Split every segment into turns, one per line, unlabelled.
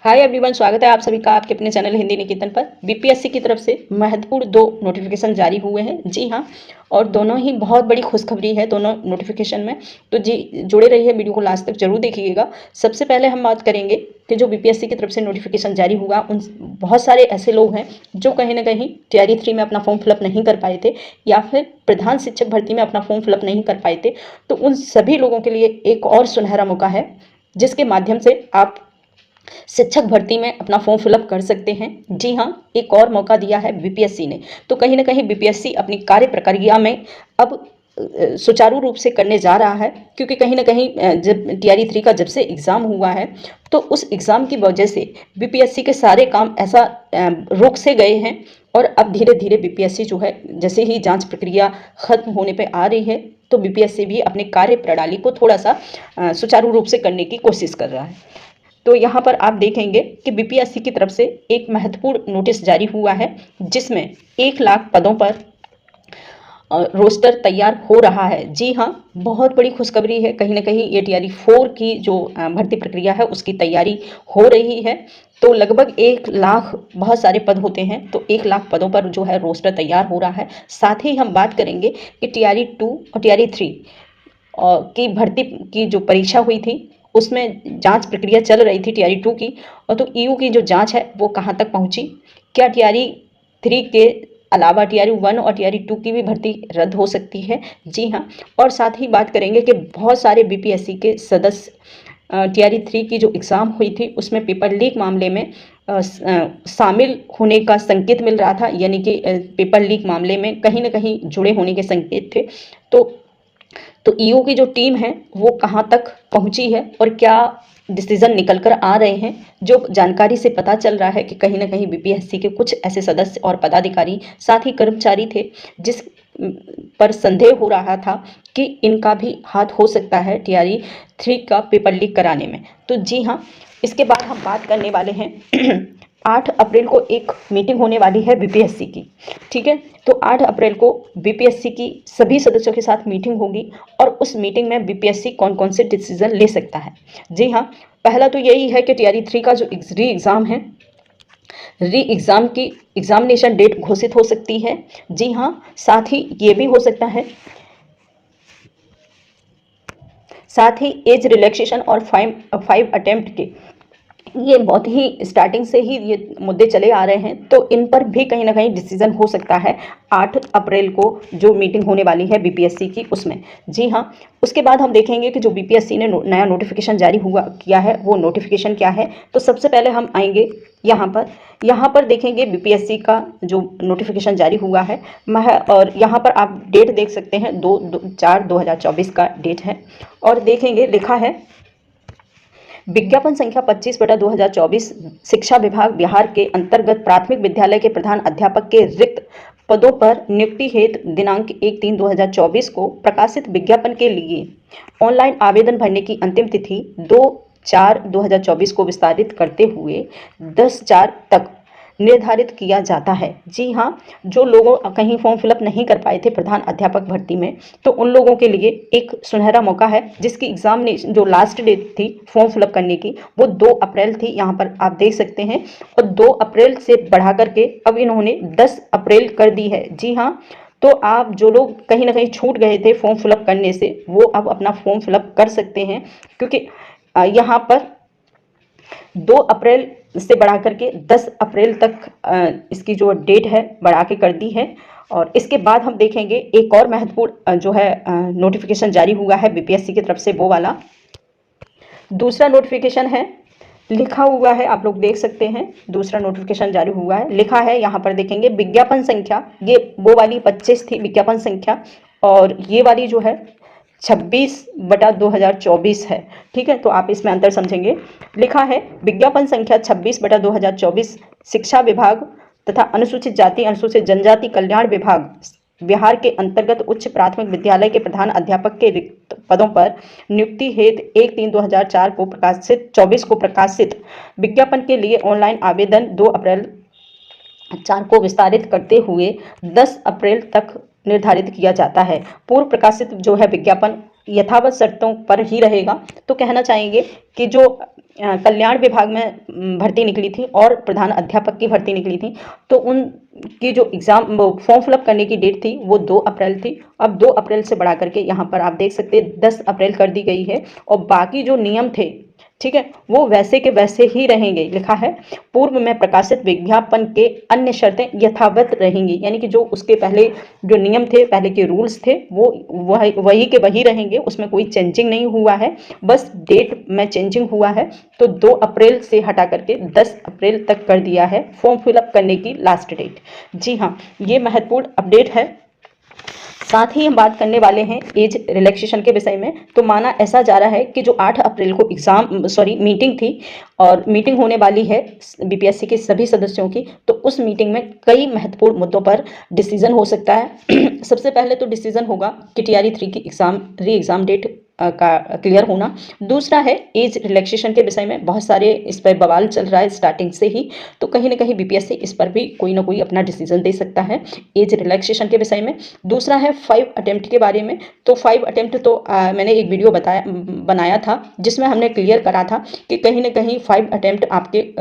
Hi everyone, स्वागत है आप सभी का आपके अपने चैनल हिंदी निकेतन पर। बीपीएससी की तरफ से महत्वपूर्ण 2 नोटिफिकेशन जारी हुए हैं। जी हाँ, और दोनों ही बहुत बड़ी खुशखबरी है दोनों नोटिफिकेशन में। तो जी जुड़े रहिए, वीडियो को लास्ट तक जरूर देखिएगा। सबसे पहले हम बात करेंगे कि जो बीपीएससी की तरफ से नोटिफिकेशन जारी हुआ, उन बहुत सारे ऐसे लोग हैं जो कहीं ना कहीं टीआरई 3 में अपना फॉर्म फिलअप नहीं कर पाए थे या फिर प्रधान शिक्षक भर्ती में अपना फॉर्म फिलअप नहीं कर पाए थे। तो उन सभी लोगों के लिए एक और सुनहरा मौका है जिसके माध्यम से आप शिक्षक भर्ती में अपना फॉर्म फिलअप कर सकते हैं। जी हाँ, एक और मौका दिया है बीपीएससी ने। तो कहीं ना कहीं बीपीएससी अपनी कार्य प्रक्रिया में अब सुचारू रूप से करने जा रहा है, क्योंकि कहीं ना कहीं जब टीआरई 3 का जब से एग्ज़ाम हुआ है तो उस एग्ज़ाम की वजह से बीपीएससी के सारे काम ऐसा रुक से गए हैं। और अब धीरे धीरे बीपीएससी जो है, जैसे ही जांच प्रक्रिया खत्म होने पे आ रही है, तो बीपीएससी भी अपनी कार्य प्रणाली को थोड़ा सा सुचारू रूप से करने की कोशिश कर रहा है। तो यहाँ पर आप देखेंगे कि बीपीएससी की तरफ से एक महत्वपूर्ण नोटिस जारी हुआ है जिसमें 1 लाख पदों पर रोस्टर तैयार हो रहा है। जी हाँ, बहुत बड़ी खुशखबरी है। कहीं ना कहीं ये टीआरई 4 की जो भर्ती प्रक्रिया है उसकी तैयारी हो रही है। तो लगभग 1 लाख बहुत सारे पद होते हैं, तो 1 लाख पदों पर जो है रोस्टर तैयार हो रहा है। साथ ही हम बात करेंगे कि टीआरई 2 और टीआरई 3 की भर्ती की जो परीक्षा हुई थी उसमें जांच प्रक्रिया चल रही थी टीआरई 2 की। और तो ईयू की जो जांच है वो कहाँ तक पहुंची, क्या टीआरई 3 के अलावा टीआरई 1 और टीआरई 2 की भी भर्ती रद्द हो सकती है। जी हाँ, और साथ ही बात करेंगे कि बहुत सारे बीपीएससी के सदस्य टीआरई 3 की जो एग्ज़ाम हुई थी उसमें पेपर लीक मामले में शामिल होने का संकेत मिल रहा था, यानी कि पेपर लीक मामले में कहीं ना कहीं जुड़े होने के संकेत थे। तो ईओ की जो टीम है वो कहाँ तक पहुंची है और क्या डिसीजन निकल कर आ रहे हैं। जो जानकारी से पता चल रहा है कि कहीं ना कहीं बीपीएससी के कुछ ऐसे सदस्य और पदाधिकारी साथ ही कर्मचारी थे जिस पर संदेह हो रहा था कि इनका भी हाथ हो सकता है टीआरई 3 का पेपर लीक कराने में। तो जी हाँ, इसके बाद हम बात करने वाले हैं 8 अप्रैल को एक मीटिंग होने वाली है बीपीएससी की। ठीक है, तो 8 अप्रैल को बीपीएससी की सभी सदस्यों के साथ मीटिंग होगी और उस मीटिंग में बीपीएससी कौन कौन से डिसीजन ले सकता है। जी हाँ, पहला तो यही है कि टीआरई 3 का जो री एग्ज़ाम है, री एग्ज़ाम की एग्जामिनेशन डेट घोषित हो सकती है। जी हाँ, साथ ही ये भी हो सकता है, साथ ही एज रिलैक्सेशन और 5 अटेम्प्ट के, ये बहुत ही स्टार्टिंग से ही ये मुद्दे चले आ रहे हैं, तो इन पर भी कहीं ना कहीं डिसीजन हो सकता है 8 अप्रैल को जो मीटिंग होने वाली है बीपीएससी की उसमें। जी हाँ, उसके बाद हम देखेंगे कि जो बीपीएससी ने नया नोटिफिकेशन जारी हुआ किया है वो नोटिफिकेशन क्या है। तो सबसे पहले हम आएंगे यहाँ पर देखेंगे बीपीएससी का जो नोटिफिकेशन जारी हुआ है और यहाँ पर आप डेट देख सकते हैं 2/4/2024 का डेट है। और देखेंगे लिखा है, विज्ञापन संख्या 25/2024 शिक्षा विभाग बिहार के अंतर्गत प्राथमिक विद्यालय के प्रधान अध्यापक के रिक्त पदों पर नियुक्ति हेतु दिनांक 1/3/2024 को प्रकाशित विज्ञापन के लिए ऑनलाइन आवेदन भरने की अंतिम तिथि 2/4/2024 को विस्तारित करते हुए 10/4 तक निर्धारित किया जाता है। जी हाँ, जो लोगों कहीं फॉर्म फिलअप नहीं कर पाए थे प्रधान अध्यापक भर्ती में, तो उन लोगों के लिए एक सुनहरा मौका है, जिसकी एग्जाम ने जो लास्ट डेट थी फॉर्म फिलअप करने की वो 2 अप्रैल थी। यहाँ पर आप देख सकते हैं, और 2 अप्रैल से बढ़ा करके अब इन्होंने 10 अप्रैल कर दी है। जी हाँ, तो आप जो लोग कहीं ना कहीं छूट गए थे फॉर्म फिलअप करने से, वो अब अपना फॉर्म फिलअप कर सकते हैं, क्योंकि यहाँ पर 2 अप्रैल से बढ़ा करके 10 अप्रैल तक इसकी जो डेट है बढ़ा के कर दी है। और इसके बाद हम देखेंगे एक और महत्वपूर्ण जो है नोटिफिकेशन जारी हुआ है बीपीएससी की तरफ से, वो वाला दूसरा नोटिफिकेशन है। लिखा हुआ है, आप लोग देख सकते हैं, दूसरा नोटिफिकेशन जारी हुआ है, लिखा है यहाँ पर देखेंगे विज्ञापन संख्या, ये वो वाली 25 थी विज्ञापन संख्या, और ये वाली जो है 26/2024 है। ठीक है, तो आप इसमें अंतर समझेंगे। लिखा है विज्ञापन संख्या 26/2024 शिक्षा विभाग तथा अनुसूचित जाति अनुसूचित जनजाति कल्याण विभाग बिहार के अंतर्गत उच्च प्राथमिक विद्यालय के प्रधान अध्यापक के रिक्त पदों पर नियुक्ति हेतु 1/3/2004 को प्रकाशित 24 को प्रकाशित विज्ञापन के लिए ऑनलाइन आवेदन 2 अप्रैल 4 को विस्तारित करते हुए 10 अप्रैल तक निर्धारित किया जाता है। पूर्व प्रकाशित जो है विज्ञापन यथावत शर्तों पर ही रहेगा। तो कहना चाहेंगे कि जो कल्याण विभाग में भर्ती निकली थी और प्रधान अध्यापक की भर्ती निकली थी, तो उनकी जो एग्ज़ाम फॉर्म फिलअप करने की डेट थी वो 2 अप्रैल थी। अब 2 अप्रैल से बढ़ा करके यहाँ पर आप देख सकते हैं 10 अप्रैल कर दी गई है, और बाकी जो नियम थे, ठीक है, वो वैसे के वैसे ही रहेंगे। लिखा है पूर्व में प्रकाशित विज्ञापन के अन्य शर्तें यथावत रहेंगी, यानी कि जो उसके पहले जो नियम थे, पहले के रूल्स थे, वो वही के वही रहेंगे, उसमें कोई चेंजिंग नहीं हुआ है, बस डेट में चेंजिंग हुआ है। तो 2 अप्रैल से हटा करके 10 अप्रैल तक कर दिया है फॉर्म फिलअप करने की लास्ट डेट। जी हाँ, ये महत्वपूर्ण अपडेट है। साथ ही हम बात करने वाले हैं एज रिलैक्सेशन के विषय में। तो माना ऐसा जा रहा है कि जो 8 अप्रैल को मीटिंग थी, और मीटिंग होने वाली है बीपीएससी के सभी सदस्यों की, तो उस मीटिंग में कई महत्वपूर्ण मुद्दों पर डिसीजन हो सकता है। सबसे पहले तो डिसीजन होगा कि टीआरई 3 की री एग्ज़ाम डेट का क्लियर होना। दूसरा है एज रिलैक्सेशन के विषय में बहुत सारे इस पर बवाल चल रहा है स्टार्टिंग से ही, तो कहीं ना कहीं बीपीएससी इस पर भी कोई ना कोई अपना डिसीजन दे सकता है एज रिलैक्सेशन के विषय में। दूसरा है 5 अटेम्प्ट के बारे में। तो 5 अटेम्प्ट तो मैंने एक वीडियो बनाया था जिसमें हमने क्लियर करा था कि कहीं ना कहीं 5 अटेम्प्ट आपके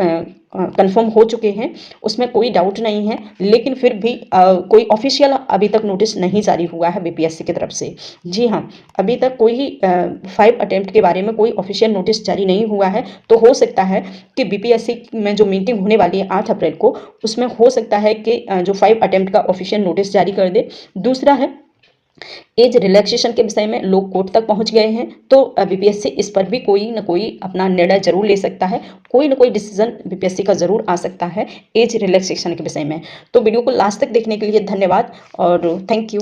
कंफर्म हो चुके हैं, उसमें कोई डाउट नहीं है, लेकिन फिर भी कोई ऑफिशियल अभी तक नोटिस नहीं जारी हुआ है बीपीएससी की तरफ से। जी हाँ, अभी तक कोई 5 अटेम्प्ट के बारे में कोई ऑफिशियल नोटिस जारी नहीं हुआ है। तो हो सकता है कि बीपीएससी में जो मीटिंग होने वाली है 8 अप्रैल को, उसमें हो सकता है कि जो 5 अटेम्प्ट का ऑफिशियल नोटिस जारी कर दे। दूसरा है एज रिलैक्सेशन के विषय में लोग कोर्ट तक पहुंच गए हैं, तो बीपीएससी इस पर भी कोई ना कोई अपना निर्णय जरूर ले सकता है, कोई ना कोई डिसीजन बीपीएससी का जरूर आ सकता है एज रिलैक्सेशन के विषय में। तो वीडियो को लास्ट तक देखने के लिए धन्यवाद और थैंक यू।